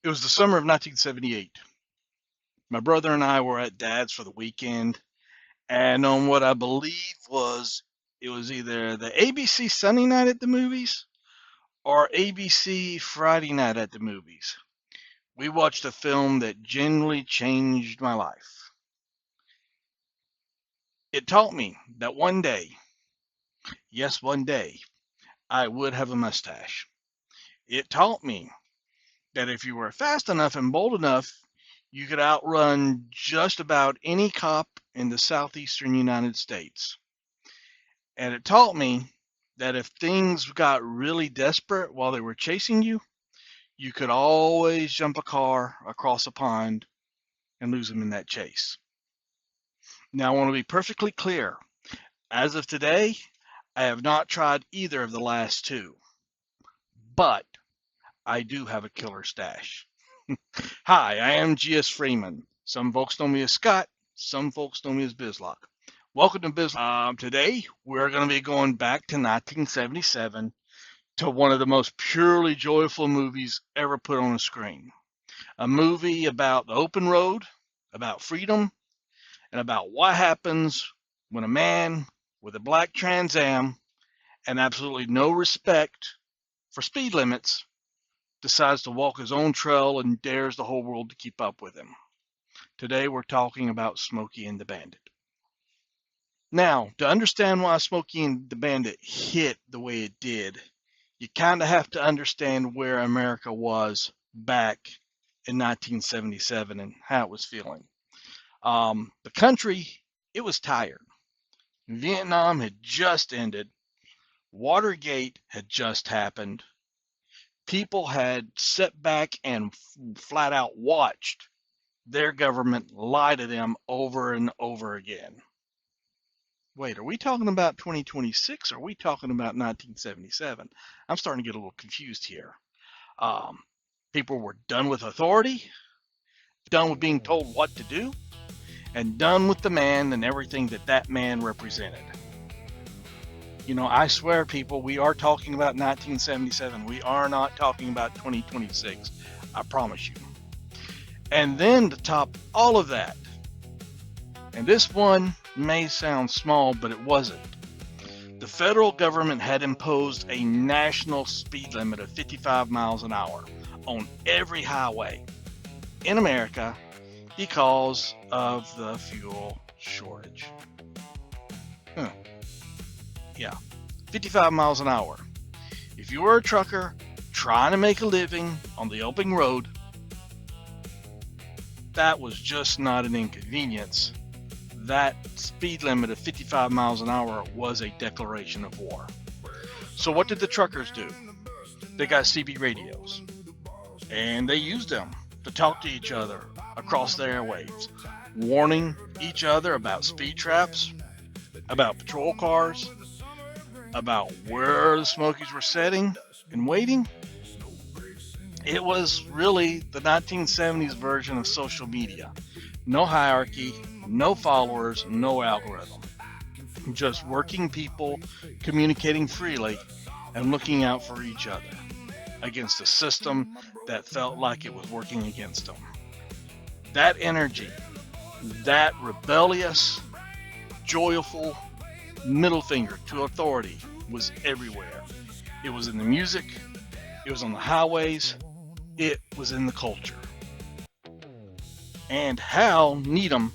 It was the summer of 1978. My brother and I were at Dad's for the weekend, and on what I believe it was either the ABC Sunday night at the movies or ABC Friday night at the movies. We watched a film that genuinely changed my life. It taught me that one day, yes, one day, I would have a mustache. It taught me that if you were fast enough and bold enough, you could outrun just about any cop in the southeastern United States. And it taught me that if things got really desperate while they were chasing you, you could always jump a car across a pond and lose them in that chase. Now, I want to be perfectly clear. As of today, I have not tried either of the last two, but I do have a killer stash. Hi, I am G.S. Freeman. Some folks know me as Scott, some folks know me as Bizloks. Welcome to Bizloks. Today, we're going to be going back to 1977 to one of the most purely joyful movies ever put on a screen. A movie about the open road, about freedom, and about what happens when a man with a black Trans Am and absolutely no respect for speed limits decides to walk his own trail and dares the whole world to keep up with him. Today we're talking about Smokey and the Bandit. Now, to understand why Smokey and the Bandit hit the way it did, you kind of have to understand where America was back in 1977 and how it was feeling. The country, it was tired. Vietnam had just ended. Watergate had just happened. People had sat back and flat out watched their government lie to them over and over again. Wait, are we talking about 2026 or are we talking about 1977? I'm starting to get a little confused here. Um, People were done with authority, done with being told what to do, and done with the man and everything that that man represented. You know, I swear, people, we are talking about 1977. We are not talking about 2026. I promise you. And then to top all of that, and this one may sound small, but it wasn't. The federal government had imposed a national speed limit of 55 miles an hour on every highway in America because of the fuel shortage. Yeah, 55 miles an hour. If you were a trucker trying to make a living on the open road, that was just not an inconvenience. That speed limit of 55 miles an hour was a declaration of war. So what did the truckers do? They got CB radios, and they used them to talk to each other across the airwaves, warning each other about speed traps, about patrol cars, about where the Smokies were setting and waiting. It was really the 1970s version of social media. No hierarchy, no followers, no algorithm. Just working people communicating freely and looking out for each other against a system that felt like it was working against them. That energy, that rebellious, joyful middle finger to authority was everywhere. It was in the music, it was on the highways, it was in the culture. And Hal Needham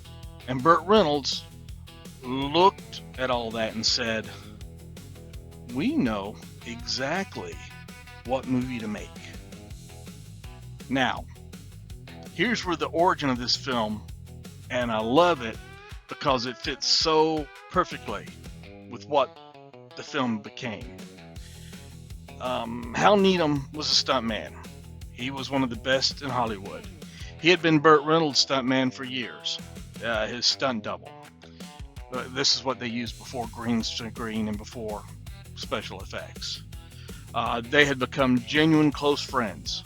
and Burt Reynolds looked at all that and said, we know exactly what movie to make. Now, here's where the origin of this film, and I love it because it fits so perfectly with what the film became. Hal Needham was a stuntman. He was one of the best in Hollywood. He had been Burt Reynolds' stuntman for years, his stunt double. This is what they used before green screen and before special effects. They had become genuine close friends.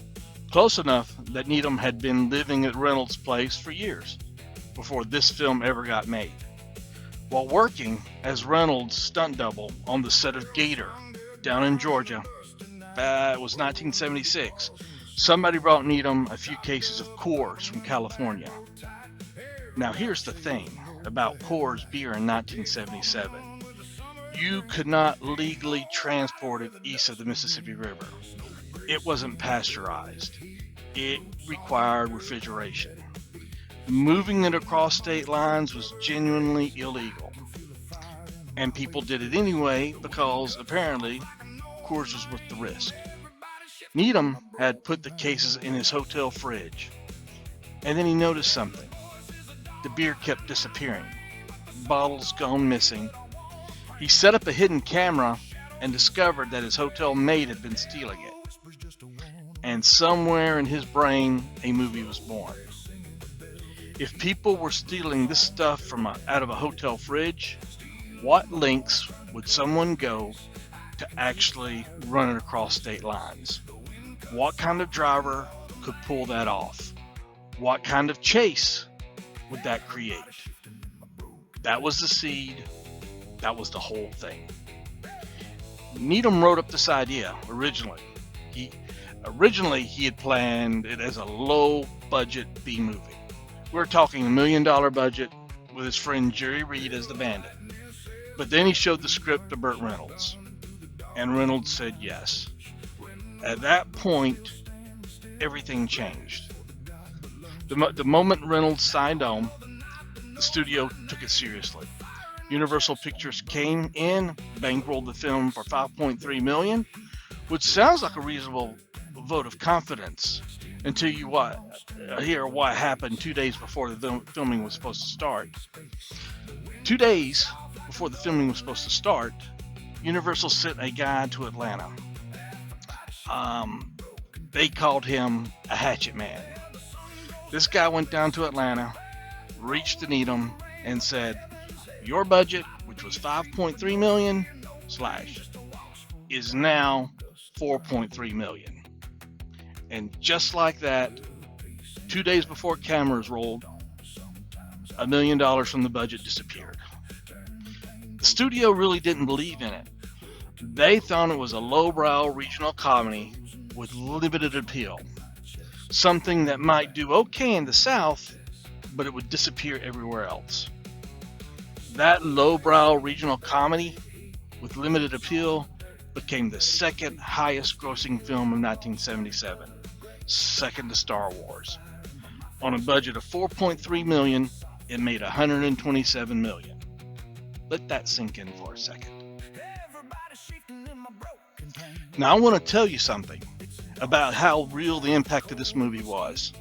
Close enough that Needham had been living at Reynolds' place for years before this film ever got made. While working as Reynolds' stunt double on the set of Gator down in Georgia, it was 1976. Somebody brought Needham a few cases of Coors from California. Now, here's the thing about Coors beer in 1977. You could not legally transport it east of the Mississippi River. It wasn't pasteurized. It required refrigeration. Moving it across state lines was genuinely illegal. And people did it anyway because apparently Coors was worth the risk. Needham had put the cases in his hotel fridge. And then he noticed something. The beer kept disappearing. Bottles gone missing. He set up a hidden camera and discovered that his hotel maid had been stealing it. And somewhere in his brain, a movie was born. If people were stealing this stuff from out of a hotel fridge, what lengths would someone go to actually run it across state lines? What kind of driver could pull that off? What kind of chase would that create? That was the seed. That was the whole thing. Needham wrote up this idea originally. He had planned it as a low-budget B movie. We're talking $1 million budget with his friend Jerry Reed as the Bandit. But then he showed the script to Burt Reynolds, and Reynolds said yes. At that point, everything changed. The moment Reynolds signed on, the studio took it seriously. Universal Pictures came in, bankrolled the film for $5.3 million, which sounds like a reasonable vote of confidence until you hear what happened 2 days before the filming was supposed to start. 2 days before the filming was supposed to start, Universal sent a guy to Atlanta. They called him a hatchet man. This guy went down to Atlanta, reached to Needham, and said, your budget, which was $5.3 million, is now $4.3 million. And just like that, 2 days before cameras rolled, $1 million from the budget disappeared. The studio really didn't believe in it. They thought it was a lowbrow regional comedy with limited appeal. Something that might do okay in the South, but it would disappear everywhere else. That lowbrow regional comedy with limited appeal became the second highest grossing film of 1977, second to Star Wars. On a budget of $4.3 million, it made $127 million. Let that sink in for a second. Now I want to tell you something about how real the impact of this movie was.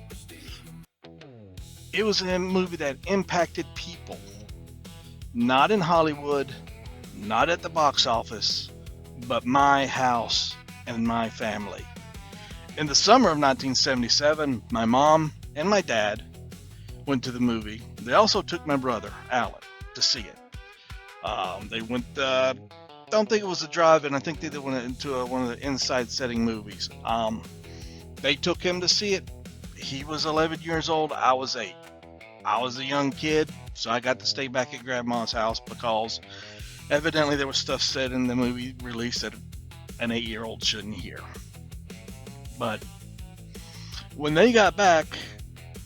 It was a movie that impacted people. Not in Hollywood, not at the box office, but my house and my family. In the summer of 1977, my mom and my dad went to the movie. They also took my brother, Alan, to see it. They went, don't think it was a drive-in. I think they went into one of the inside setting movies. They took him to see it. He was 11 years old. I was 8. I was a young kid, so I got to stay back at Grandma's house because evidently there was stuff said in the movie release that an 8-year-old shouldn't hear. But when they got back,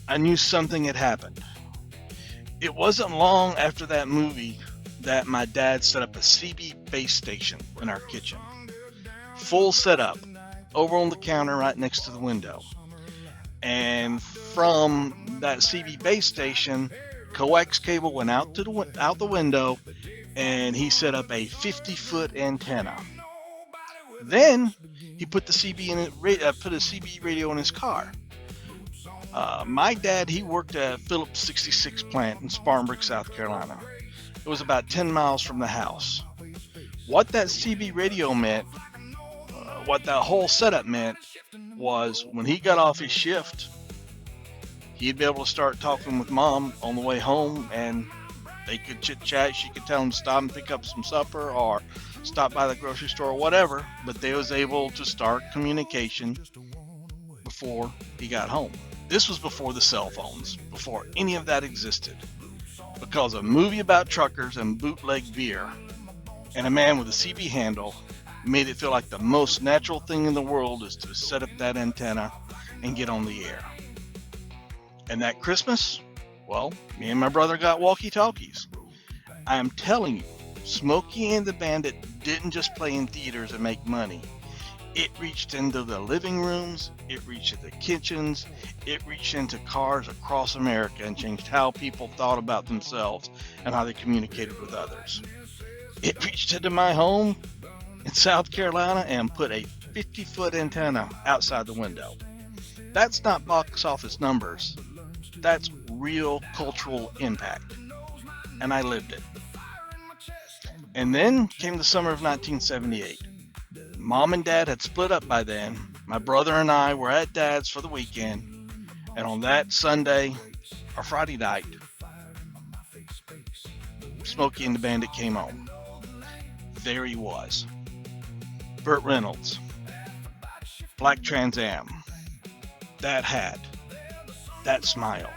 I knew something had happened. It wasn't long after that movie that my dad set up a CB base station in our kitchen. Full setup, over on the counter right next to the window. And from that CB base station, coax cable went out the window, and he set up a 50-foot antenna. Then he put the put a CB radio in his car. My dad, he worked at Phillips 66 plant in Spartanburg, South Carolina. It was about 10 miles from the house. What that CB radio meant, what that whole setup meant, was when he got off his shift, he'd be able to start talking with Mom on the way home, and they could chit-chat. She could tell him to stop and pick up some supper or stop by the grocery store or whatever, but they was able to start communication before he got home. This was before the cell phones, before any of that existed. Because a movie about truckers and bootleg beer and a man with a CB handle made it feel like the most natural thing in the world is to set up that antenna and get on the air. And that Christmas, well, me and my brother got walkie-talkies. I am telling you, Smokey and the Bandit didn't just play in theaters and make money. It reached into the living rooms, it reached into kitchens, it reached into cars across America and changed how people thought about themselves and how they communicated with others. It reached into my home in South Carolina and put a 50-foot antenna outside the window. That's not box office numbers. That's real cultural impact. And I lived it. And then came the summer of 1978. Mom and Dad had split up by then. My brother and I were at Dad's for the weekend. And on that Sunday, or Friday night, Smokey and the Bandit came home. There he was. Burt Reynolds. Black Trans Am. That hat. That smile.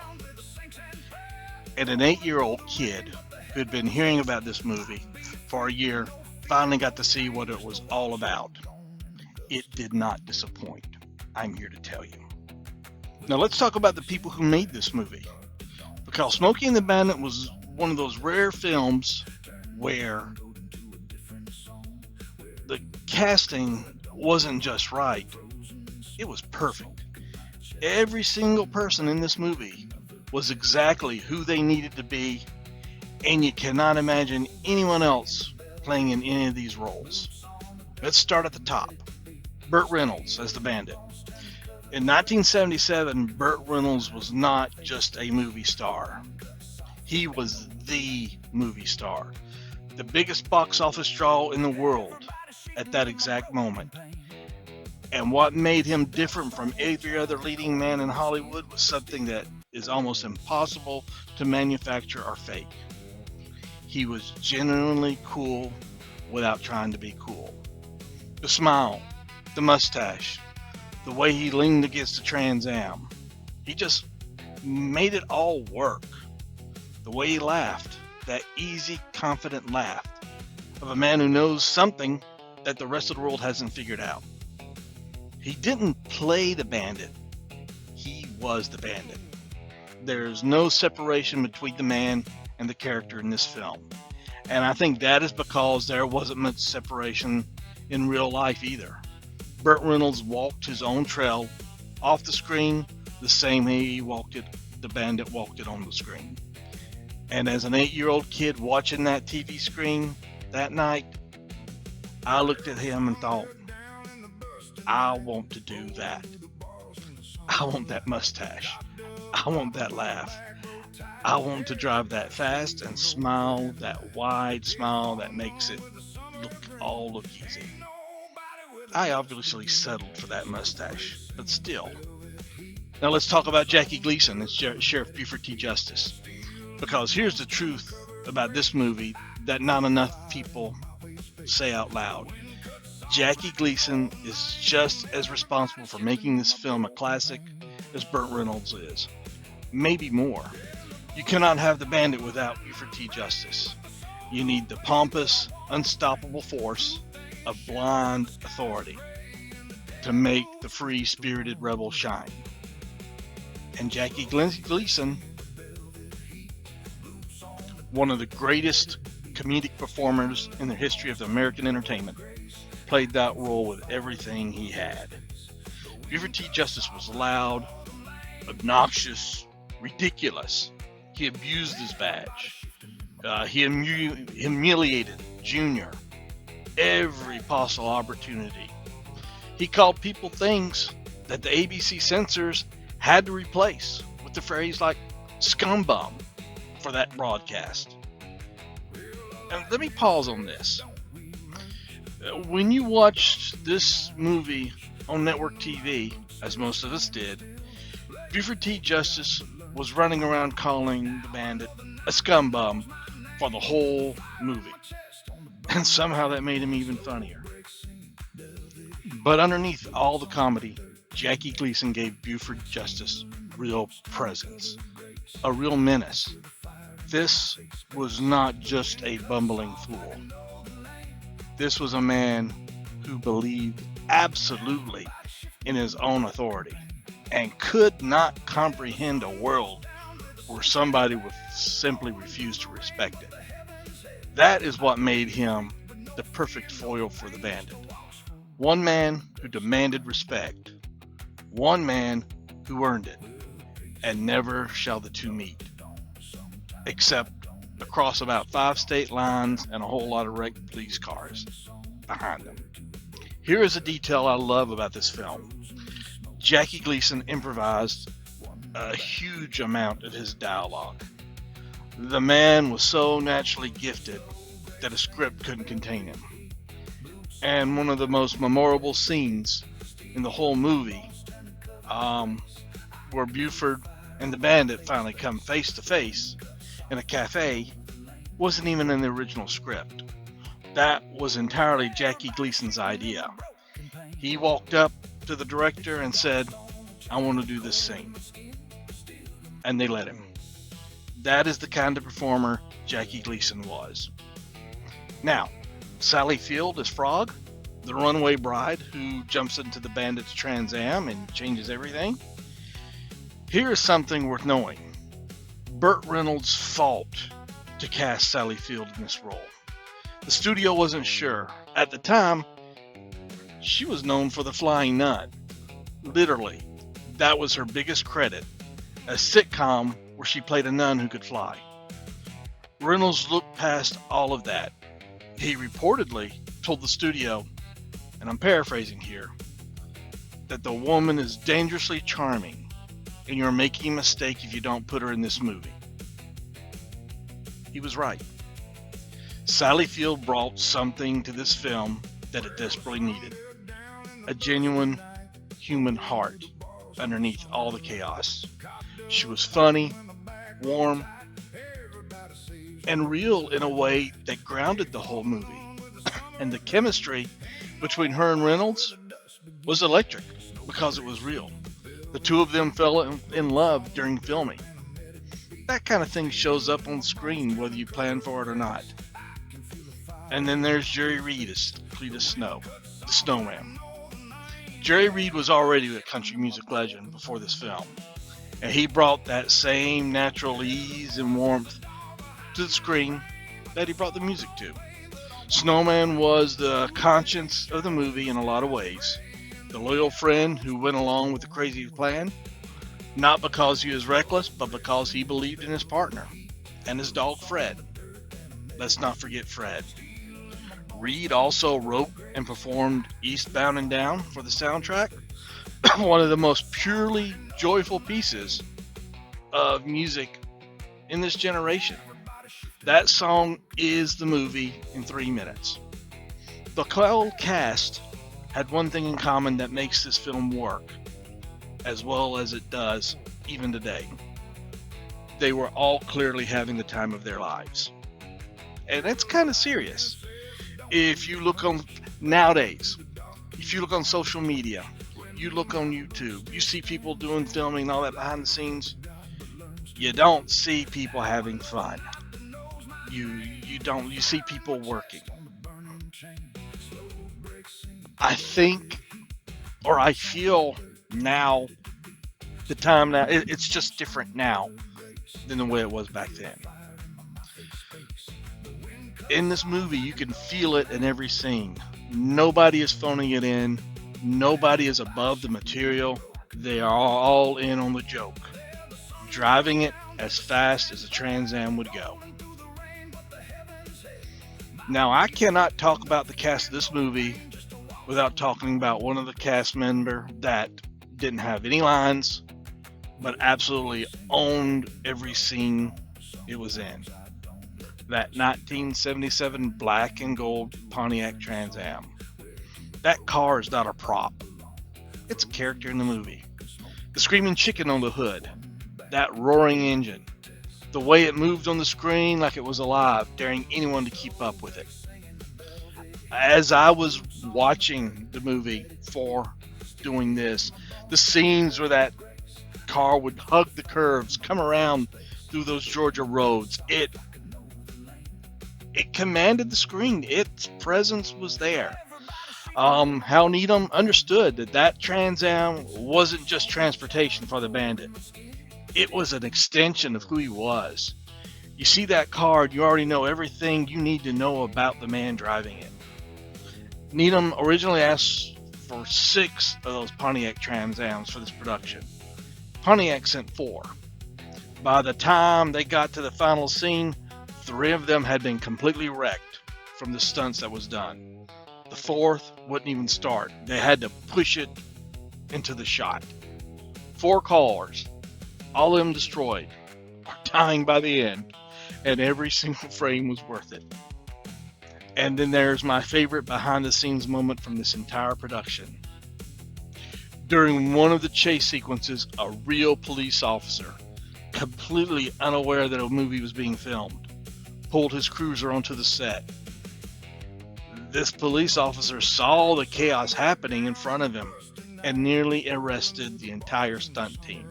And an 8-year-old kid who had been hearing about this movie for a year finally got to see what it was all about. It did not disappoint. I'm here to tell you. Now let's talk about the people who made this movie. Because Smokey and the Bandit was one of those rare films where the casting wasn't just right, it was perfect. Every single person in this movie was exactly who they needed to be, and you cannot imagine anyone else playing in any of these roles. Let's start at the top. Burt Reynolds as the Bandit. In 1977, Burt Reynolds was not just a movie star. He was the movie star. The biggest box office draw in the world at that exact moment. And what made him different from every other leading man in Hollywood was something that is almost impossible to manufacture or fake. He was genuinely cool without trying to be cool. The smile, the mustache, the way he leaned against the Trans Am. He just made it all work. The way he laughed, that easy, confident laugh of a man who knows something that the rest of the world hasn't figured out. He didn't play the bandit. He was the bandit. There's no separation between the man and the character in this film. And I think that is because there wasn't much separation in real life either. Burt Reynolds walked his own trail off the screen the same way he walked it, the bandit walked it on the screen. And as an 8-year-old kid watching that TV screen that night, I looked at him and thought, I want to do that. I want that mustache. I want that laugh. I want to drive that fast and smile, that wide smile that makes it look easy. I obviously settled for that mustache, but still. Now let's talk about Jackie Gleason as Sheriff Buford T. Justice. Because here's the truth about this movie that not enough people say out loud. Jackie Gleason is just as responsible for making this film a classic as Burt Reynolds is. Maybe more. You cannot have the bandit without Buford T. Justice. You need the pompous, unstoppable force of blind authority to make the free-spirited rebel shine. And Jackie Gleason, one of the greatest comedic performers in the history of American entertainment, played that role with everything he had. Buford T. Justice was loud, obnoxious, ridiculous. He abused his badge. He humiliated Junior every possible opportunity. He called people things that the ABC censors had to replace with the phrase like scumbum for that broadcast. And let me pause on this. When you watched this movie on network TV, as most of us did, Buford T. Justice was running around calling the bandit a scumbum for the whole movie. And somehow that made him even funnier. But underneath all the comedy, Jackie Gleason gave Buford Justice real presence, a real menace. This was not just a bumbling fool. This was a man who believed absolutely in his own authority. and could not comprehend a world where somebody would simply refuse to respect it. That is what made him the perfect foil for the Bandit. One man who demanded respect, one man who earned it, and never shall the two meet, except across about 5 state lines and a whole lot of wrecked police cars behind them. Here is a detail I love about this film. Jackie Gleason improvised a huge amount of his dialogue. The man was so naturally gifted that a script couldn't contain him. And one of the most memorable scenes in the whole movie, where Buford and the Bandit finally come face to face in a cafe, wasn't even in the original script. That was entirely Jackie Gleason's idea. He walked up to the director and said, "I want to do this scene." And they let him. That is the kind of performer Jackie Gleason was. Now, Sally Field is Frog, the runaway bride who jumps into the Bandit's Trans Am and changes everything. Here is something worth knowing. Burt Reynolds fought to cast Sally Field in this role. The studio wasn't sure. At the time, she was known for The Flying Nun. Literally, that was her biggest credit, a sitcom where she played a nun who could fly. Reynolds looked past all of that. He reportedly told the studio, and I'm paraphrasing here, that the woman is dangerously charming and you're making a mistake if you don't put her in this movie. He was right. Sally Field brought something to this film that it desperately needed. A genuine human heart underneath all the chaos. She was funny, warm, and real in a way that grounded the whole movie. And the chemistry between her and Reynolds was electric because it was real. The two of them fell in love during filming. That kind of thing shows up on screen whether you plan for it or not. And then there's Jerry Reed as Cletus Snow, the Snowman. Jerry Reed was already a country music legend before this film, and he brought that same natural ease and warmth to the screen that he brought the music to. Snowman was the conscience of the movie in a lot of ways. The loyal friend who went along with the crazy plan, not because he was reckless, but because he believed in his partner and his dog Fred. Let's not forget Fred. Reed also wrote and performed Eastbound and Down for the soundtrack, one of the most purely joyful pieces of music in this generation. That song is the movie in 3 minutes. The whole cast had one thing in common that makes this film work, as well as it does even today. They were all clearly having the time of their lives. And that's kind of serious. If you look on nowadays, if you look on social media, you look on YouTube, you see people doing filming and all that behind the scenes, you don't see people having fun. You see people working. I think, or I feel now, the time now, it's just different now than the way it was back then. In this movie, you can feel it in every scene. Nobody is phoning it in. Nobody is above the material. They are all in on the joke, driving it as fast as a Trans Am would go. Now, I cannot talk about the cast of this movie without talking about one of the cast members that didn't have any lines, but absolutely owned every scene it was in. That 1977 black and gold Pontiac Trans Am. That car is not a prop. It's a character in the movie. The screaming chicken on the hood. That roaring engine. The way it moved on the screen like it was alive, daring anyone to keep up with it. As I was watching the movie for doing this, the scenes where that car would hug the curves, come around through those Georgia roads, it commanded the screen. Its presence was there. Hal Needham understood that that Trans Am wasn't just transportation for the Bandit. It was an extension of who he was. You see that card, you already know everything you need to know about the man driving it. Needham originally asked for 6 of those Pontiac Trans Ams for this production. Pontiac sent 4. By the time they got to the final scene, 3 of them had been completely wrecked from the stunts that was done. The 4th wouldn't even start. They had to push it into the shot. 4 cars, all of them destroyed, or dying by the end, and every single frame was worth it. And then there's my favorite behind the scenes moment from this entire production. During one of the chase sequences, a real police officer, completely unaware that a movie was being filmed, pulled his cruiser onto the set. This police officer saw the chaos happening in front of him and nearly arrested the entire stunt team.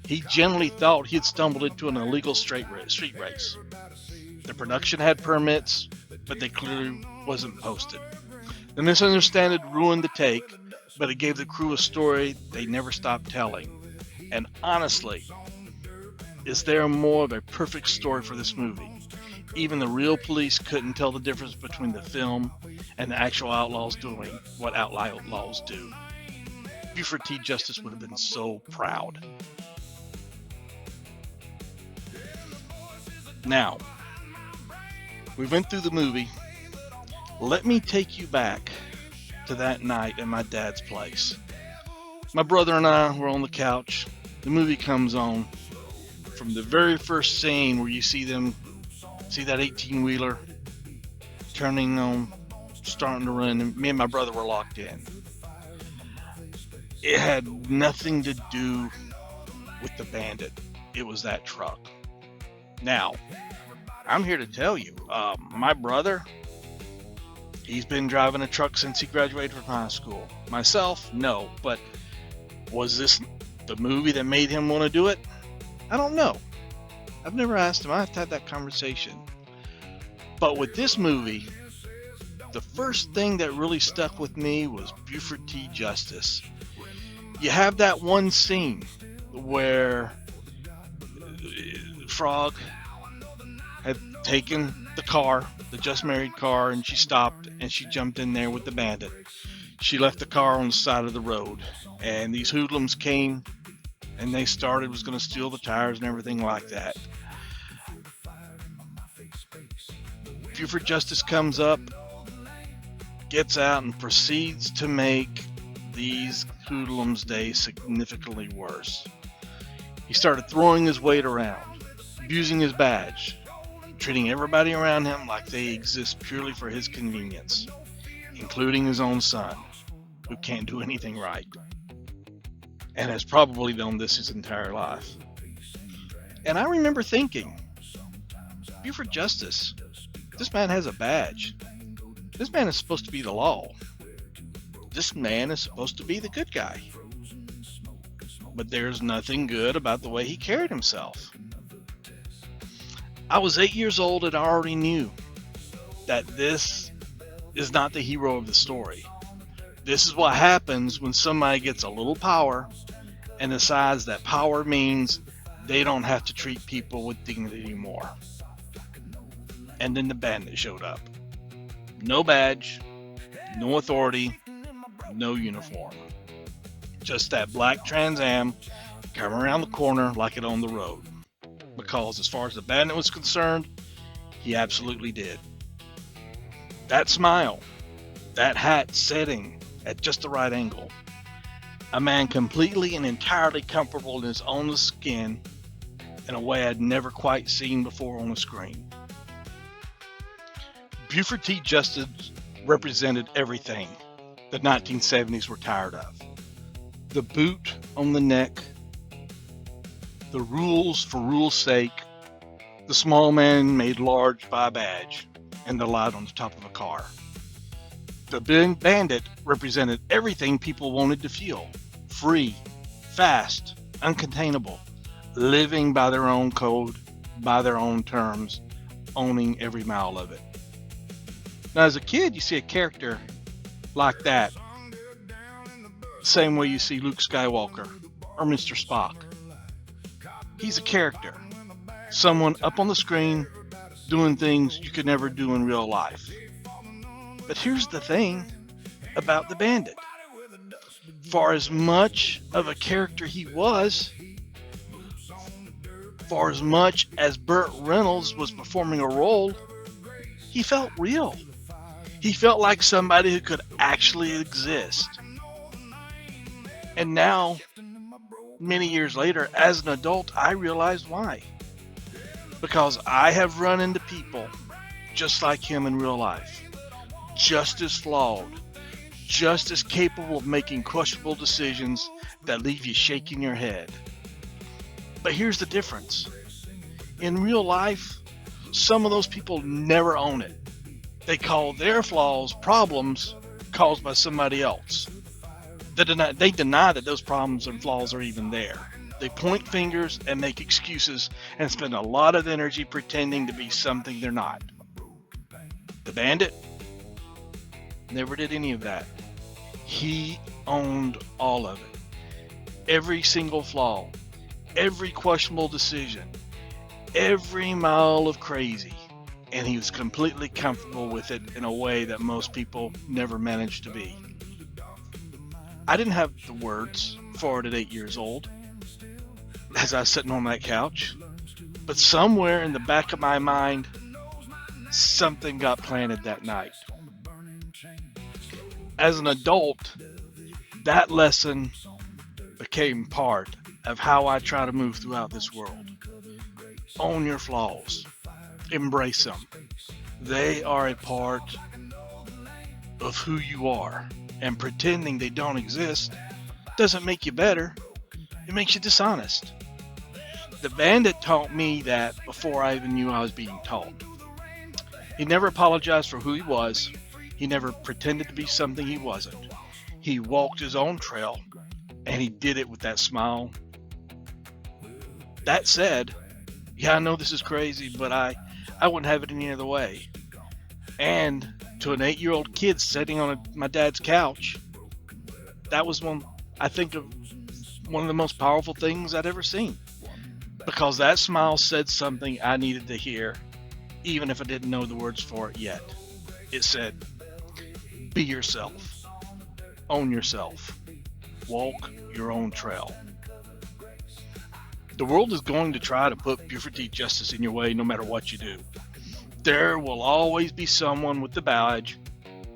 He genuinely thought he had stumbled into an illegal street race. The production had permits, but they clearly wasn't posted. The misunderstanding ruined the take, but it gave the crew a story they never stopped telling. And honestly, is there more of a perfect story for this movie? Even the real police couldn't tell the difference between the film and the actual outlaws doing what outlaws do. Buford T. Justice would have been so proud. Now, we went through the movie. Let me take you back to that night at my dad's place. My brother and I were on the couch. The movie comes on. From the very first scene where you see that 18-wheeler turning on, starting to run, and me and my brother were locked in. It had nothing to do with the Bandit. It was that truck. Now, I'm here to tell you, my brother, he's been driving a truck since he graduated from high school. Myself, no. But was this the movie that made him want to do it? I don't know. I've never asked him. I have to have that conversation. But with this movie, the first thing that really stuck with me was Buford T. Justice. You have that one scene where Frog had taken the car, the just married car, and she stopped and she jumped in there with the Bandit. She left the car on the side of the road, and these hoodlums came and they was going to steal the tires and everything like that. Buford Justice comes up, gets out, and proceeds to make these hoodlums' day significantly worse. He started throwing his weight around, abusing his badge, treating everybody around him like they exist purely for his convenience, including his own son, who can't do anything right, and has probably done this his entire life. And I remember thinking, Buford Justice, this man has a badge. This man is supposed to be the law. This man is supposed to be the good guy. But there's nothing good about the way he carried himself. I was 8 years old and I already knew that this is not the hero of the story. This is what happens when somebody gets a little power and decides that power means they don't have to treat people with dignity anymore. And then the Bandit showed up. No badge, no authority, no uniform. Just that black Trans Am coming around the corner like it owned the road. Because as far as the Bandit was concerned, he absolutely did. That smile, that hat setting at just the right angle. A man completely and entirely comfortable in his own skin in a way I'd never quite seen before on the screen. Buford T. Justice represented everything the 1970s were tired of. The boot on the neck, the rules for rules' sake, the small man made large by a badge, and the light on the top of a car. The Bandit represented everything people wanted to feel. Free, fast, uncontainable, living by their own code, by their own terms, owning every mile of it. Now, as a kid, you see a character like that. Same way you see Luke Skywalker or Mr. Spock. He's a character. Someone up on the screen doing things you could never do in real life. But here's the thing about the Bandit. For as much of a character he was, for as much as Burt Reynolds was performing a role, he felt real. He felt like somebody who could actually exist. And now, many years later, as an adult, I realized why. Because I have run into people just like him in real life, just as flawed, just as capable of making questionable decisions that leave you shaking your head. But here's the difference. In real life, some of those people never own it. They call their flaws problems caused by somebody else. They deny that those problems and flaws are even there. They point fingers and make excuses and spend a lot of energy pretending to be something they're not. The Bandit never did any of that. He owned all of it. Every single flaw, every questionable decision, every mile of crazy. And he was completely comfortable with it in a way that most people never managed to be. I didn't have the words for it at 8 years old as I was sitting on that couch, but somewhere in the back of my mind, something got planted that night. As an adult, that lesson became part of how I try to move throughout this world. Own your flaws. Embrace them. They are a part of who you are, and pretending they don't exist doesn't make you better. It makes you dishonest. The Bandit taught me that before I even knew I was being taught. He never apologized for who he was. He never pretended to be something he wasn't. He walked his own trail, and he did it with that smile. That said, yeah, I know this is crazy, but I wouldn't have it any other way. And to an 8-year-old kid sitting on my dad's couch, that was one of the most powerful things I'd ever seen. Because that smile said something I needed to hear, even if I didn't know the words for it yet. It said, be yourself. Own yourself. Walk your own trail. The world is going to try to put purity justice in your way no matter what you do. There will always be someone with the badge,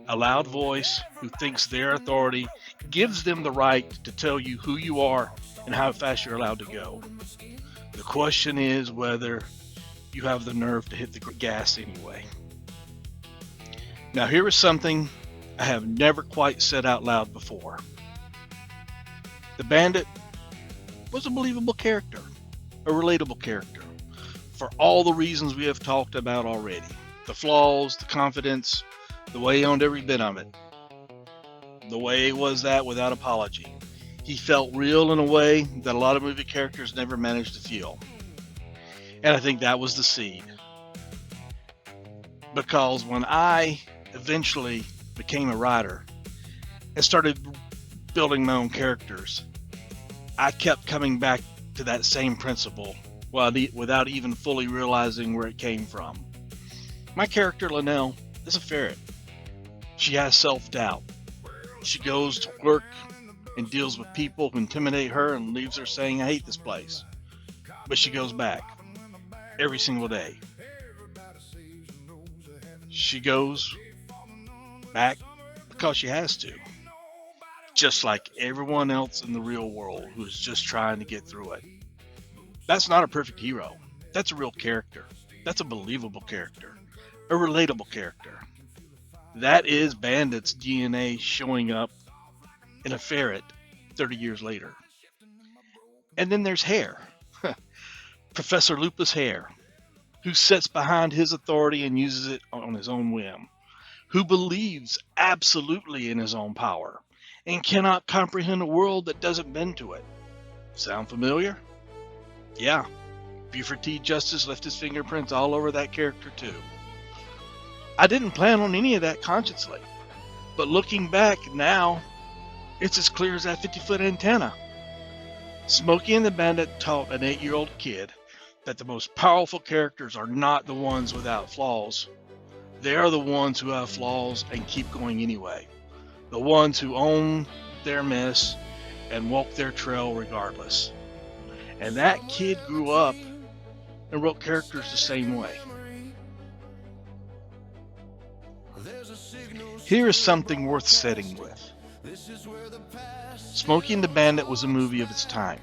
a loud voice, who thinks their authority gives them the right to tell you who you are and how fast you're allowed to go. The question is whether you have the nerve to hit the gas anyway. Now here is something I have never quite said out loud before. The Bandit was a believable character, a relatable character, for all the reasons we have talked about already. The flaws, the confidence, the way he owned every bit of it. The way he was that without apology. He felt real in a way that a lot of movie characters never managed to feel. And I think that was the seed. Because when I eventually became a writer and started building my own characters, I kept coming back to that same principle without even fully realizing where it came from. My character, Linnell, is a ferret. She has self-doubt. She goes to work and deals with people who intimidate her and leaves her saying, I hate this place. But she goes back every single day. She goes back because she has to. Just like everyone else in the real world who is just trying to get through it. That's not a perfect hero. That's a real character. That's a believable character. A relatable character. That is Bandit's DNA showing up in a ferret 30 years later. And then there's Hare. Professor Lupus Hare, who sits behind his authority and uses it on his own whim. Who believes absolutely in his own power and cannot comprehend a world that doesn't bend to it. Sound familiar? Yeah, Buford T. Justice left his fingerprints all over that character too. I didn't plan on any of that consciously. But looking back now, it's as clear as that 50-foot antenna. Smokey and the Bandit taught an 8-year-old kid that the most powerful characters are not the ones without flaws. They are the ones who have flaws and keep going anyway. The ones who own their mess and walk their trail regardless. And that kid grew up and wrote characters the same way. Here is something worth sitting with. Smokey and the Bandit was a movie of its time.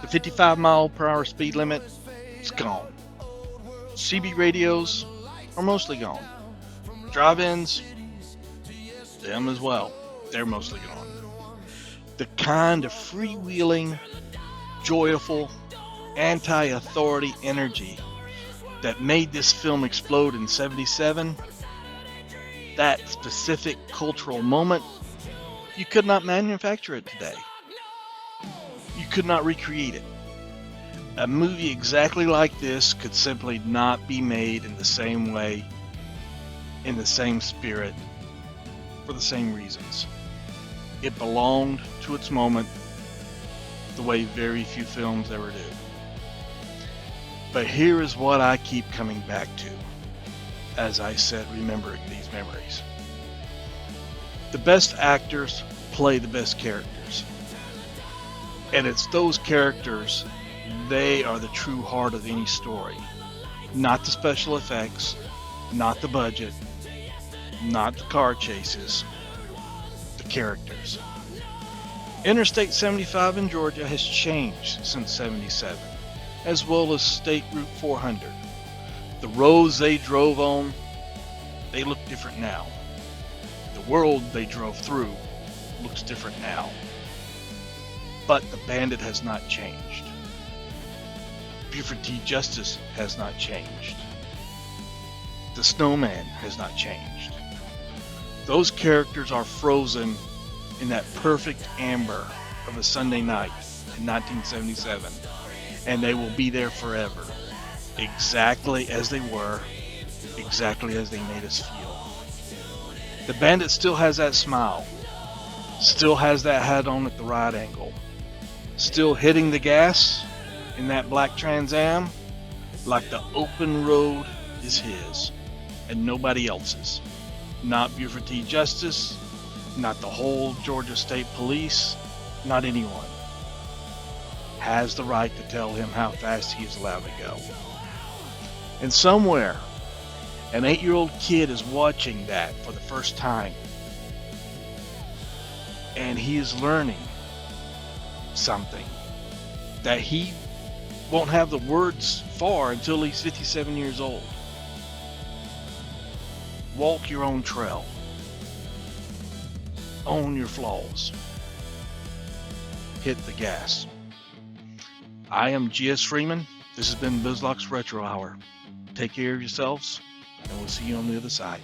The 55-mile-per-hour speed limit is gone. CB radios are mostly gone. Drive-ins, them as well. They're mostly gone. The kind of freewheeling, joyful, anti-authority energy that made this film explode in '77, that specific cultural moment, you could not manufacture it today. You could not recreate it. A movie exactly like this could simply not be made in the same way, in the same spirit, for the same reasons. It belonged to its moment the way very few films ever do. But here is what I keep coming back to, as I said, remembering these memories. The best actors play the best characters. And it's those characters, they are the true heart of any story. Not the special effects, not the budget, not the car chases, the characters. Interstate 75 in Georgia has changed since '77, as well as State Route 400. The roads they drove on, they look different now. The world they drove through looks different now. But the Bandit has not changed. Buford T. Justice has not changed. The Snowman has not changed. Those characters are frozen in that perfect amber of a Sunday night in 1977, and they will be there forever, exactly as they were, exactly as they made us feel. The Bandit still has that smile, still has that hat on at the right angle, still hitting the gas in that black Trans Am like the open road is his and nobody else's. Not Buford T. Justice, not the whole Georgia State Police, not anyone has the right to tell him how fast he is allowed to go. And somewhere, an 8-year-old kid is watching that for the first time, and he is learning something that he won't have the words for until he's 57 years old. Walk your own trail. Own your flaws. Hit the gas. I am G.S. Freeman. This has been Bizloks Retro Hour. Take care of yourselves, and we'll see you on the other side.